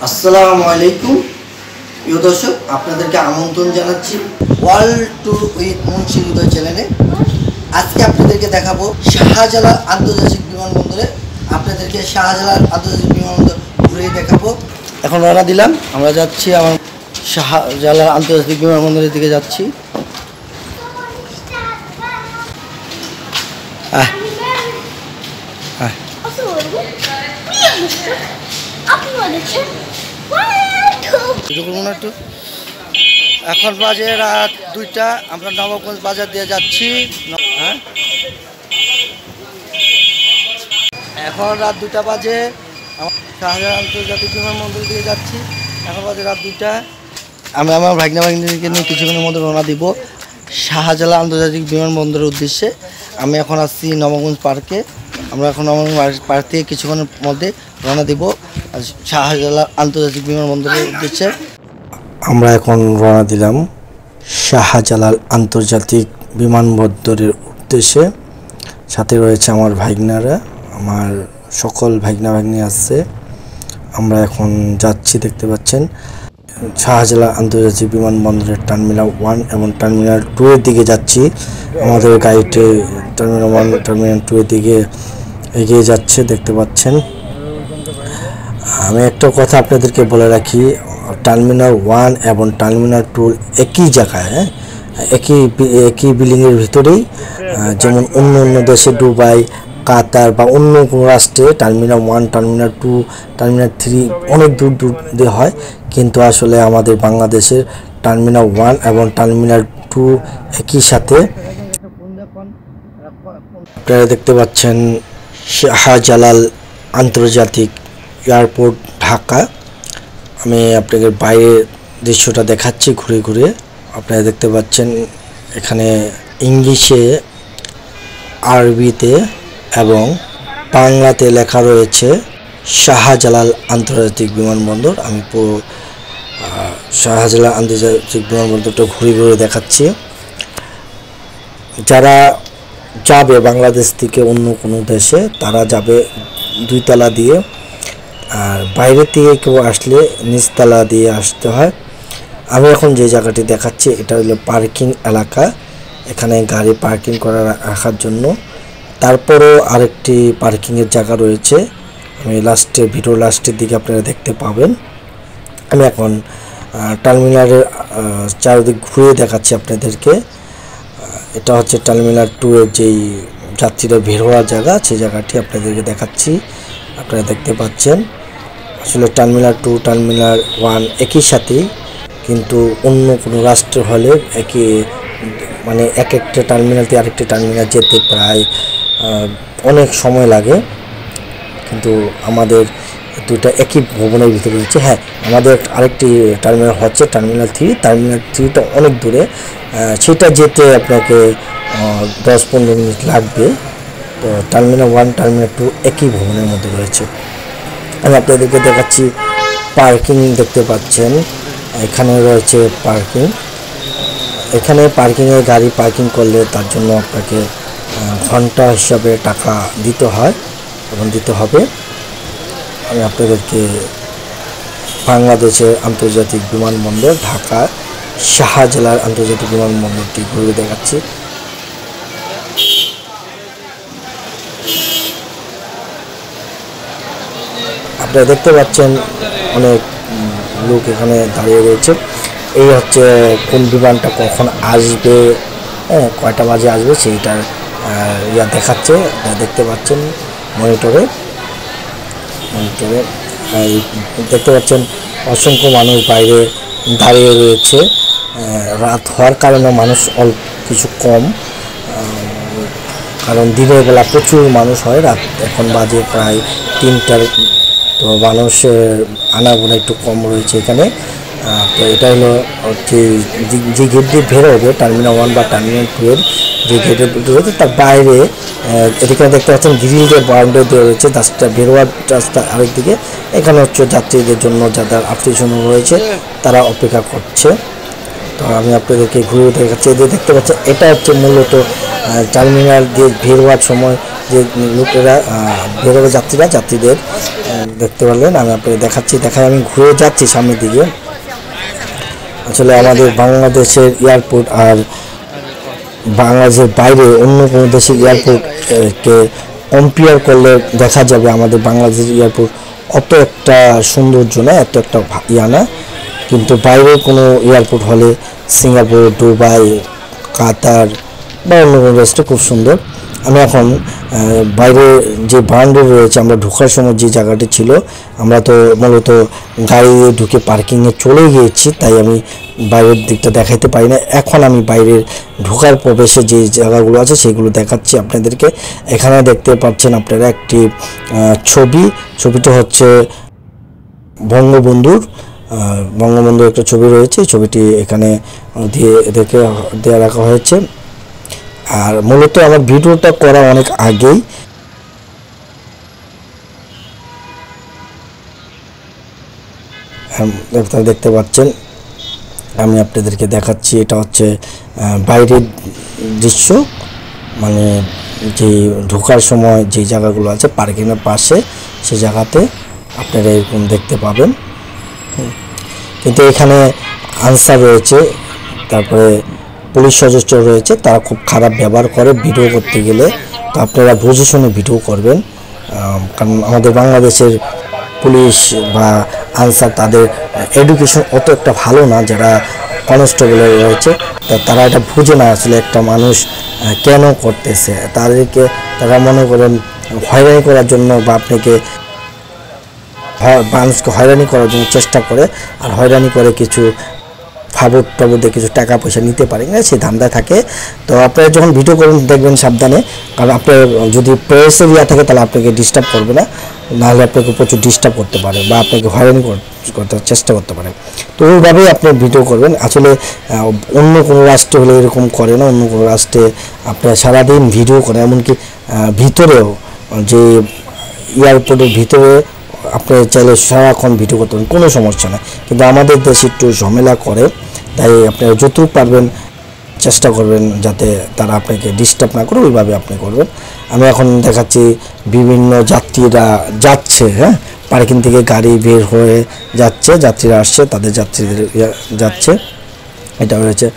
আসসালামু আলাইকুম প্রিয় দর্শক, আপনাদেরকে আমন্ত্রণ জানাচ্ছি ওয়ার্ল্ড ট্যুর উইথ মুন্সি হৃদয় চ্যানেলে। আজকে আপনাদেরকে দেখাবো শাহজালাল আন্তর্জাতিক বিমানবন্দরে। আপনাদেরকে শাহজালাল আন্তর্জাতিক বিমানবন্দর ঘুরে দেখাবো। এখন রওনা দিলাম, আমরা যাচ্ছি আমার শাহজালাল আন্তর্জাতিক বিমানবন্দরের দিকে যাচ্ছি। এখন বাজে রাত 2টা, আমরা নবাবগঞ্জ বাজার দিয়ে যাচ্ছি। এখন রাত 2টা বাজে, শাহজালাল আন্তর্জাতিক বিমানবন্দর দিয়ে যাচ্ছি। এখন বাজে রাত 2টা। আমি আমার ভাগ্নিকে নিয়ে কিছুক্ষণের মধ্যে রওনা দিব শাহজালাল আন্তর্জাতিক বিমানবন্দরের উদ্দেশ্যে। আমি এখন আসছি নবাবগঞ্জ পার্কে। আমরা এখন নবাবগঞ্জ পার্ক থেকে কিছুক্ষণের মধ্যে রওনা দিব শাহজালাল আন্তর্জাতিক বিমানবন্দরের উদ্দেশ্যে। আমরা এখন রওনা দিলাম শাহজালাল আন্তর্জাতিক বিমানবন্দরের উদ্দেশ্যে। সাথে রয়েছে আমার ভাগ্নারা, আমার সকল ভাগ্নি আছে। আমরা এখন যাচ্ছি, দেখতে পাচ্ছেন শাহজালাল আন্তর্জাতিক বিমানবন্দরের টার্মিনাল 1 এবং টার্মিনাল 2 এর দিকে যাচ্ছি। আমাদের গাড়িতে টার্মিনাল 1 টার্মিনাল 2 এর দিকে এগিয়ে যাচ্ছে, দেখতে পাচ্ছেন। আমি একটা কথা আপনাদেরকে বলে রাখি, টার্মিনাল 1 এবং টার্মিনাল 2 একই জায়গায়, একই বিল্ডিংয়ের ভিতরেই। যেমন অন্য দেশে দুবাই, কাতার বা অন্য কোনো রাষ্ট্রে টার্মিনাল 1, টার্মিনাল 2, টার্মিনাল 3 অনেক দূর দিয়ে হয়, কিন্তু আসলে আমাদের বাংলাদেশের টার্মিনাল 1 এবং টার্মিনাল 2 একই সাথে। আপনারা দেখতে পাচ্ছেন শাহজালাল আন্তর্জাতিক এয়ারপোর্ট, ঢাকা। আমি আপনাদের বাইরের দৃশ্যটা দেখাচ্ছি ঘুরে ঘুরে। আপনারা দেখতে পাচ্ছেন এখানে ইংলিশে, আরবিতে এবং বাংলাতে লেখা রয়েছে শাহজালাল আন্তর্জাতিক বিমানবন্দর। আমি পুরো শাহজালাল আন্তর্জাতিক বিমানবন্দরটা ঘুরে ঘুরে দেখাচ্ছি। যারা যাবে বাংলাদেশ থেকে অন্য কোনো দেশে, তারা যাবে 2 তলা দিয়ে, আর বাইরে থেকে কেউ আসলে নিচতলা দিয়ে আসতে হয়। আমি এখন যে জায়গাটি দেখাচ্ছি এটা হলো পার্কিং এলাকা, এখানে গাড়ি পার্কিং করা রাখার জন্য। তারপরও আরেকটি পার্কিংয়ের জায়গা রয়েছে, আমি ভিডিও লাস্টের দিকে আপনারা দেখতে পাবেন। আমি এখন টার্মিনালের চারিদিক ঘুরে দেখাচ্ছি আপনাদেরকে। এটা হচ্ছে টার্মিনাল 2 এর যেই যাত্রীরা বের হওয়ার জায়গা, সেই জায়গাটি আপনাদেরকে দেখাচ্ছি। আপনারা দেখতে পাচ্ছেন আসলে টার্মিনাল 2, টার্মিনাল 1 একই সাথেই, কিন্তু অন্য কোনো রাষ্ট্র হলে মানে একটা টার্মিনাল থেকে আরেকটা টার্মিনাল যেতে প্রায় অনেক সময় লাগে, কিন্তু আমাদের দুইটা একই ভবনের ভিতরে রয়েছে। হ্যাঁ, আমাদের আরেকটি টার্মিনাল হচ্ছে টার্মিনাল 3। টার্মিনাল 3টা অনেক দূরে, সেটা যেতে আপনাকে 10-15 মিনিট লাগবে। তো টার্মিনাল 1, টার্মিনাল 2 একই ভবনের মধ্যে রয়েছে। আমি আপনাদেরকে দেখাচ্ছি পার্কিং, দেখতে পাচ্ছেন এখানে রয়েছে পার্কিং। এখানে পার্কিংয়ে গাড়ি পার্কিং করলে তার জন্য আপনাকে ঘন্টা হিসাবে টাকা দিতে হয় এবং দিতে হবে। আমি আপনাদেরকে বাংলাদেশের আন্তর্জাতিক বিমানবন্দর ঢাকা শাহজালাল আন্তর্জাতিক বিমানবন্দরটি ঘুরে দেখাচ্ছি। আপনারা দেখতে পাচ্ছেন অনেক লোক এখানে দাঁড়িয়ে রয়েছে। এই হচ্ছে কোন বিমানটা কখন আসবে, কয়টা বাজে আসবে সেইটার দেখাচ্ছে। দেখতে পাচ্ছেন মনিটরে দেখতে পাচ্ছেন অসংখ্য মানুষ বাইরে দাঁড়িয়ে রয়েছে। রাত হওয়ার কারণে মানুষ অল্প কিছু কম, কারণ দিনের বেলা প্রচুর মানুষ হয়। রাত এখন বাজে প্রায় 3টার, তো মানুষের আনাগোনা একটু কম রয়েছে এখানে। তো এটা হলো যে গেট দিয়ে বের হবে টার্মিনাল 1 বা টার্মিনাল 2 এর যে গেটের রয়েছে, তার বাইরে এদিকে দেখতে পাচ্ছেন গ্রিল দিয়ে বাউন্ডারি দেওয়া রয়েছে। রাস্তা বেরোয়ার রাস্তা আরেকদিকে। এখানে হচ্ছে যাত্রীদের জন্য, যাদের আত্মীয়স্বজন রয়েছে তারা অপেক্ষা করছে। তো আমি আপনাদেরকে ঘুরে দেখাচ্ছি। এদের দেখতে পাচ্ছেন এটা হচ্ছে মূলত টার্মিনাল দিয়ে বের হওয়ার সময় যে লোকেরা বেরোবে যাত্রীদের দেখতে পারলেন। আমি আপনাকে দেখাই আমি ঘুরে যাচ্ছি সামনের দিকে। আসলে আমাদের বাংলাদেশের এয়ারপোর্ট আর বাংলাদেশের বাইরে অন্য কোনো দেশের এয়ারপোর্টকে কম্পেয়ার করলে দেখা যাবে আমাদের বাংলাদেশের এয়ারপোর্ট অত একটা সৌন্দর্য না, এত একটা না। কিন্তু বাইরে কোনো এয়ারপোর্ট হলে সিঙ্গাপুর, দুবাই, কাতার বা অন্য কোনো দেশটা খুব সুন্দর। আমি এখন বাইরে যে বারান্দা রয়েছে, আমরা ঢোকার সময় যে জায়গাটি ছিল, আমরা তো মূলত গাড়ি ঢুকে পার্কিংয়ে চলে গিয়েছি, তাই আমি বাইরের দিকটা দেখাইতে পারি না। এখন আমি বাইরের ঢোকার প্রবেশে যে জায়গাগুলো আছে সেগুলো দেখাচ্ছি আপনাদেরকে। এখানে দেখতে পাচ্ছেন আপনারা একটি ছবিটা হচ্ছে বঙ্গবন্ধুর একটা ছবি রয়েছে। ছবিটি এখানে দিয়ে রাখা হয়েছে। আর মূলত আমার ভিডিওটা করা অনেক আগেই, দেখতে পাচ্ছেন। আমি আপনাদেরকে দেখাচ্ছি, এটা হচ্ছে বাইরের দৃশ্য, মানে যে ঢোকার সময় যে জায়গাগুলো আছে পার্কিংয়ের পাশে, সে জায়গাতে আপনারা এরকম দেখতে পাবেন। কিন্তু এখানে আনসার রয়েছে, তারপরে পুলিশ সদস্য রয়েছে, তারা খুব খারাপ ব্যবহার করে ভিডিও করতে গেলে। তো আপনারা বুঝে শুনে ভিডিও করবেন, কারণ আমাদের বাংলাদেশের পুলিশ বা আনসার তাদের এডুকেশন অত একটা ভালো না। যারা কনস্টেবল রয়েছে তারা এটা বুঝে না আসলে একটা মানুষ কেন করতেছে। তারা মনে করেন হয়রানি করার জন্য বা মানুষকে হয়রানি করার জন্য চেষ্টা করে, আর হয়রানি করে কিছু ফাবুদে কিছু টাকা পয়সা নিতে পারে না, সেই ধান্দা থাকে। তো আপনারা যখন ভিডিও করবেন দেখবেন সাবধানে, কারণ আপনার যদি প্রেসের থাকে তাহলে আপনাকে ডিস্টার্ব করবে না, নাহলে আপনাকে প্রচুর ডিস্টার্ব করতে পারে বা আপনাকে হয়রানি করতে চেষ্টা করতে পারে। তো ওইভাবেই আপনি ভিডিও করবেন। আসলে অন্য কোনো রাষ্ট্রে হলে এরকম করে না। অন্য কোনো রাষ্ট্রে আপনারা সারাদিন ভিডিও করে, এমনকি ভিতরেও যে এয়ারপোর্টের ভিতরে আপনি চাইলে সারাক্ষণ ভিডিও করতে পারেন, কোনো সমস্যা নেই। কিন্তু আমাদের দেশে একটু ঝামেলা করে, তাই আপনারা যতটুকু পারবেন চেষ্টা করবেন যাতে তারা আপনাকে ডিস্টার্ব না করে, ওইভাবে আপনি করবেন। আমি এখন দেখাচ্ছি বিভিন্ন যাত্রীরা যাচ্ছে, পার্কিং থেকে গাড়ি বের হয়ে যাচ্ছে, যাত্রীরা আসছে, তাদের যাত্রীদের যাচ্ছে। এটা হয়েছে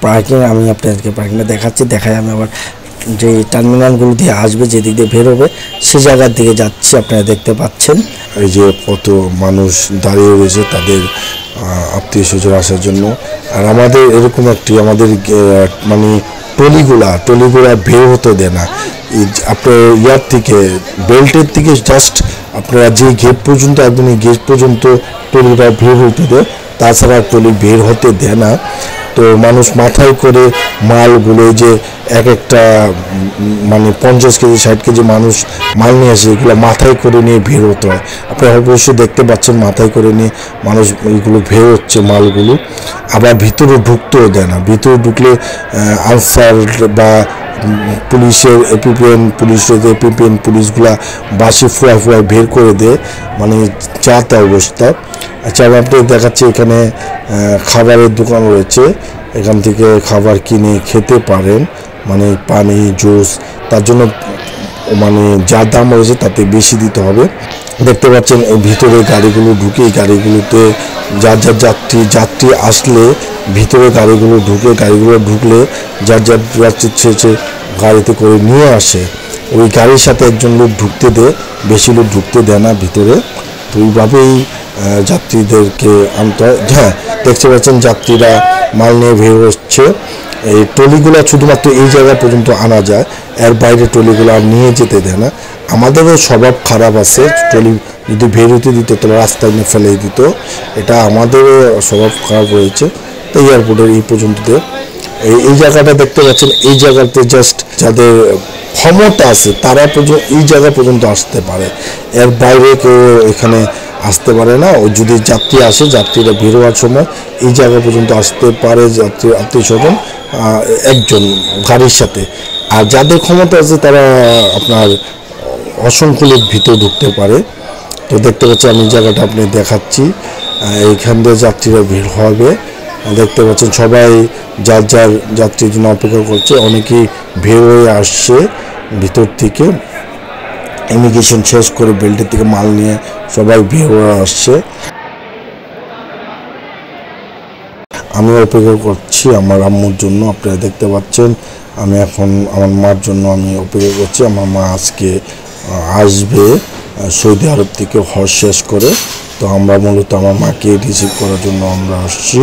পার্কিং। আমি আপনাদেরকে পার্কিংটা দেখাই আমি আবার যে টার্মিনালগুলো দিয়ে আসবে, যেদিক দিয়ে বের হবে সে জায়গার দিকে যাচ্ছি, আপনারা দেখতে পাচ্ছেন। এই যে কত মানুষ দাঁড়িয়ে রয়েছে তাদের আত্মীয় স্বজন আসার জন্য। আর আমাদের এরকম আমাদের মানে টলিগুলা বের হতে দেয় না। আপনার ইয়ার থেকে বেল্টের থেকে জাস্ট আপনারা যে গেট পর্যন্ত একদম গেট পর্যন্ত টলিটা বের হতে দেয়, তাছাড়া টলি বের হতে দেয় না। তো মানুষ মাথায় করে মালগুলো যে একটা মানে 50 কেজি 60 কেজি মানুষ মাল নিয়ে আসে, এগুলো মাথায় করে নিয়ে বের হতে হয়। আপনারা অবশ্যই দেখতে পাচ্ছেন মাথায় করে নিয়ে মানুষ এইগুলো বের হচ্ছে মালগুলো। আবার ভিতরে ঢুকতেও দেয় না। ভিতরে ঢুকলে আনসার বা পুলিশের এপিপিএন পুলিশগুলা বাসে ফুয়া বের করে দেয়, মানে যা তা অবস্থা। আচ্ছা, আমি আপনাদের দেখাচ্ছি এখানে খাবারের দোকান রয়েছে, এখান থেকে খাবার কিনে খেতে পারেন, মানে পানি জুস, তার জন্য মানে যা দাম রয়েছে তাতে বেশি দিতে হবে। দেখতে পাচ্ছেন এই ভিতরে গাড়িগুলো ঢুকে, এই গাড়িগুলোতে যার যাত্রী আসলে ভিতরে গাড়িগুলো ঢুকলে যার যাত্রী গাড়িতে করে নিয়ে আসে, ওই গাড়ির সাথে একজন লোক ঢুকতে দেয়, বেশি লোক ঢুকতে দেয় না ভিতরে। তো এইভাবেই যাত্রীদেরকে আনতে হয়। হ্যাঁ, দেখতে পাচ্ছেন যাত্রীরা মাল নিয়ে বের হচ্ছে। এই ট্রলিগুলো শুধুমাত্র এই জায়গা পর্যন্ত আনা যায়, এর বাইরে ট্রলিগুলো আর নিয়ে যেতে দেয় না। আমাদেরও স্বভাব খারাপ আছে, ট্রলি যদি বের হতে দিত তাহলে রাস্তায় নিয়ে ফেলে দিত, এটা আমাদেরও স্বভাব খারাপ রয়েছে। তো এয়ারপোর্টের এই পর্যন্ত এই জায়গাটা দেখতে পাচ্ছেন, এই জায়গাতে জাস্ট যাদের ক্ষমতা আছে তারা এই জায়গা পর্যন্ত আসতে পারে, এর বাইরে কেউ এখানে আসতে পারে না। ও যদি যাত্রী আসে, যাত্রীরা বের হওয়ার সময় এই জায়গা পর্যন্ত আসতে পারে আত্মীয় স্বজন একজন গাড়ির সাথে। আর যাদের ক্ষমতা আছে তারা আপনার অসংখ্য লোক ভিতরে ঢুকতে পারে। তো দেখতে পাচ্ছি আমি জায়গাটা আপনি দেখাচ্ছি, এইখান দিয়ে যাত্রীরা বের হবে। দেখতে পাচ্ছেন সবাই যার যাত্রীর জন্য অপেক্ষা করছে, অনেকেই বের হয়ে আসছে ভিতর থেকে। ইমিগ্রেশন শেষ করে বেল্টের থেকে মাল নিয়ে সবাই বের হয়ে আসছে। আমি অপেক্ষা করছি আমার আম্মুর জন্য। আপনারা দেখতে পাচ্ছেন আমি এখন আমার মার জন্য আমি অপেক্ষা করছি। আমার মা আজকে আসবে সৌদি আরব থেকে হজ শেষ করে। তো আমরা মূলত আমার মাকে রিসিভ করার জন্য আমরা আসছি।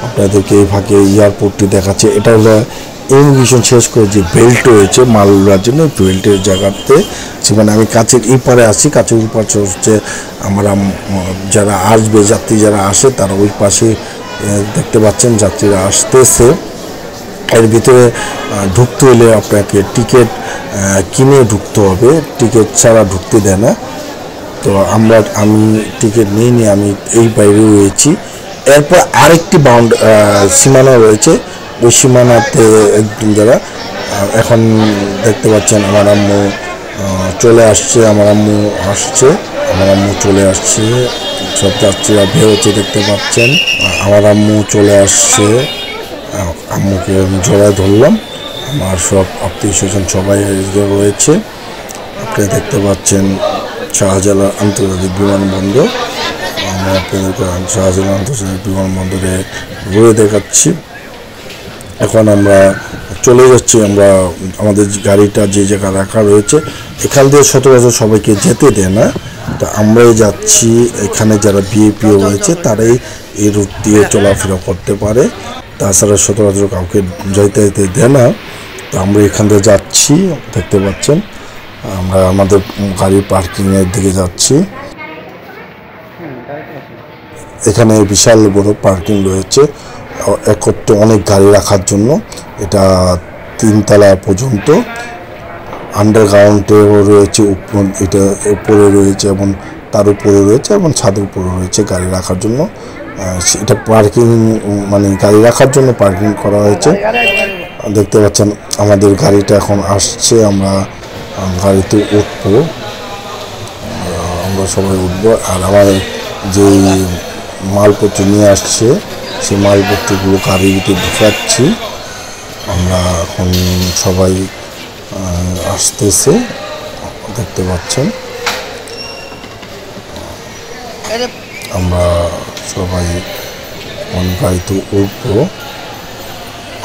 আপনাদেরকে এই ফাঁকে এয়ারপোর্টটি দেখাচ্ছে। এটা হলো ইমিগ্রেশন শেষ করে যে বেল্ট রয়েছে মাল নেওয়ার জন্য, বেল্টের জায়গাতে সেখানে আমি কাছের এই পারে আছি। কাছের ওই পাশে হচ্ছে আমরা যারা আসবে, যাত্রী যারা আসে তারা ওই পাশে দেখতে পাচ্ছেন যাত্রীরা আসতেছে। এর ভিতরে ঢুকতে হলে আপনাকে টিকিট কিনে ঢুকতে হবে, টিকিট ছাড়া ঢুকতে দেয় না। তো আমি টিকিট নিয়ে আমি এই বাইরে রয়েছি। এরপর আরেকটি সীমানা রয়েছে, ওই সীমানাতে একদিন যারা এখন দেখতে পাচ্ছেন আমার আম্মু চলে আসছে, আমার আম্মু চলে আসছে, সব যাত্রীরা বের হচ্ছে দেখতে পাচ্ছেন। আমার আম্মু চলে আসছে, আম্মুকে জড়ায় ধরলাম। আমার সব আত্মীয় স্বজন সবাই রয়েছে। আপনি দেখতে পাচ্ছেন শাহজালাল আন্তর্জাতিক বিমানবন্দর। আমরা আপনাদেরকে শাহজালাল আন্তর্জাতিক বিমানবন্দরে ঘুরে দেখাচ্ছি। এখন আমরা চলে যাচ্ছি, আমরা আমাদের গাড়িটা যে জায়গায় রাখা রয়েছে এখান দিয়ে সচরাচর সবাইকে যেতে দেয় না। তো আমরাই যাচ্ছি, এখানে যারা ভিআইপিও রয়েছে তারাই এই রুট দিয়ে চলাফেরা করতে পারে, তাছাড়া সচরাচর কাউকে যাইতে দেয় না। তো আমরা এখান দিয়ে যাচ্ছি, দেখতে পাচ্ছেন আমরা আমাদের গাড়ির পার্কিংয়ের দিকে যাচ্ছি। এখানে বিশাল বড় পার্কিং রয়েছে, একত্রে অনেক গাড়ি রাখার জন্য। এটা 3 তলা পর্যন্ত, আন্ডারগ্রাউন্ডেও রয়েছে, এটা উপরে রয়েছে এবং তার উপরে রয়েছে এবং ছাদের উপরে রয়েছে গাড়ি রাখার জন্য। এটা পার্কিং মানে গাড়ি রাখার জন্য পার্কিং করা হয়েছে। দেখতে পাচ্ছেন আমাদের গাড়িটা এখন আসছে, আমরা গাড়িতে উঠবো, আমরা সবাই উঠবো। আর আমার যেই মালপত্র নিয়ে আসছে সেই মালপত্রগুলো গাড়ির ভিতরে ঢুকাচ্ছি। আমরা এখন সবাই আসতেছে, দেখতে পাচ্ছেন আমরা সবাই গাড়িতে উঠবো।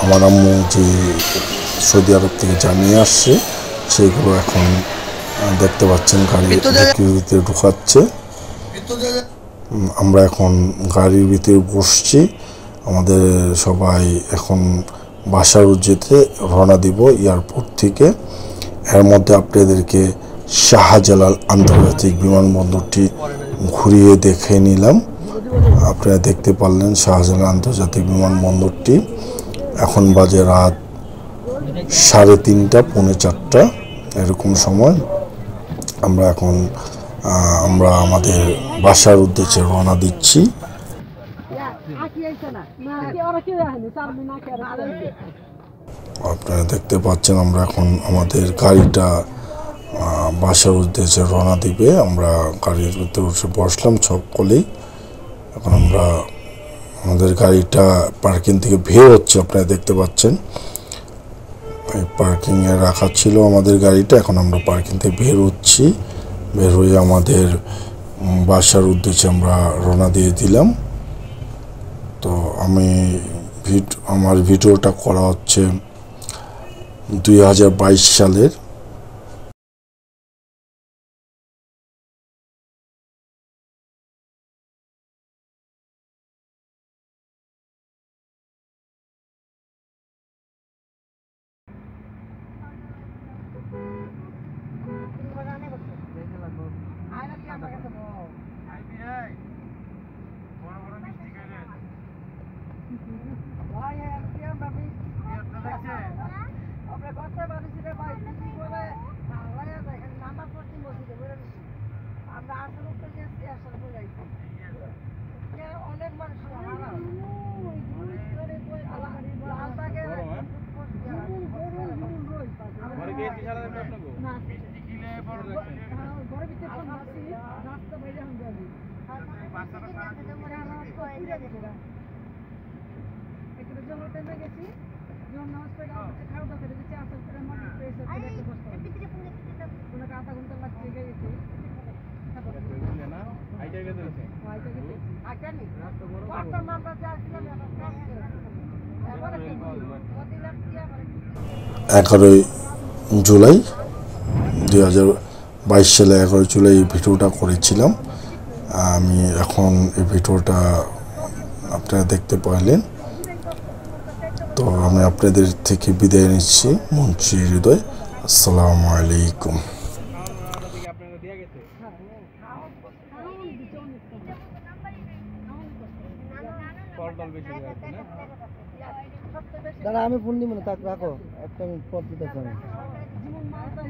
আমার আম্মু যে সৌদি আরব থেকে জানিয়ে আসছে সেইগুলো এখন দেখতে পাচ্ছেন গাড়ির ভিতরে ঢুকাচ্ছে। আমরা এখন গাড়ির ভিতরে বসছি, আমাদের সবাই এখন বাসার উদ্দেশ্যে রওনা দিব এয়ারপোর্ট থেকে। এর মধ্যে আপনাদেরকে শাহজালাল আন্তর্জাতিক বিমানবন্দরটি ঘুরিয়ে দেখে নিলাম। আপনারা দেখতে পারলেন শাহজালাল আন্তর্জাতিক বিমানবন্দরটি। এখন বাজে রাত 3:30 পৌনে 4টা এরকম সময়। আমরা এখন আমাদের বাসার উদ্দেশ্যে রওনা দিচ্ছি। আপনারা দেখতে পাচ্ছেন আমরা এখন আমাদের গাড়িটা বাসার উদ্দেশ্যে রওনা দিবে। আমরা গাড়ির ভিতরে বসলাম সকলেই। এখন আমরা আমাদের গাড়িটা পার্কিং থেকে বের হচ্ছে, আপনারা দেখতে পাচ্ছেন পার্কিংয়ে রাখা ছিল আমাদের গাড়িটা। এখন আমরা পার্কিং থেকে বের হচ্ছি, বের হয়ে আমাদের বাসার উদ্দেশ্যে আমরা রওনা দিয়ে দিলাম। তো আমার ভিডিওটা করা হচ্ছে 2022 সালের। অনেক মানুষ গেছি যখন নামাজ পড়ে খাওয়া দাওয়া করে দিচ্ছে আসল করে মনে পেয়েছে একটা বসতে কোনো আধা ঘন্টা লাগছে গেছে না আইটা গেছে আইটা নেই কত নাম্বার যাচ্ছিলাম এবার ওদিলাম কি আবার 11ই জুলাই 2022 সালে 11 জুলাই এই ভিডিওটা করেছিলাম। আমি এখন এই ভিডিওটা আপনারা দেখতে পাইলেন। তো আমি আপনাদের থেকে বিদায় নিচ্ছি। মুন্সি হৃদয়, আসসালামু আলাইকুম। আপনারা দিয়া গেছে ফল টল বেশি দেওয়া হচ্ছে না দাদা আমি ফোন দিব না, তাক রাখো, একটা মিনিট পর দিতেছি আমি। জীবন মালটা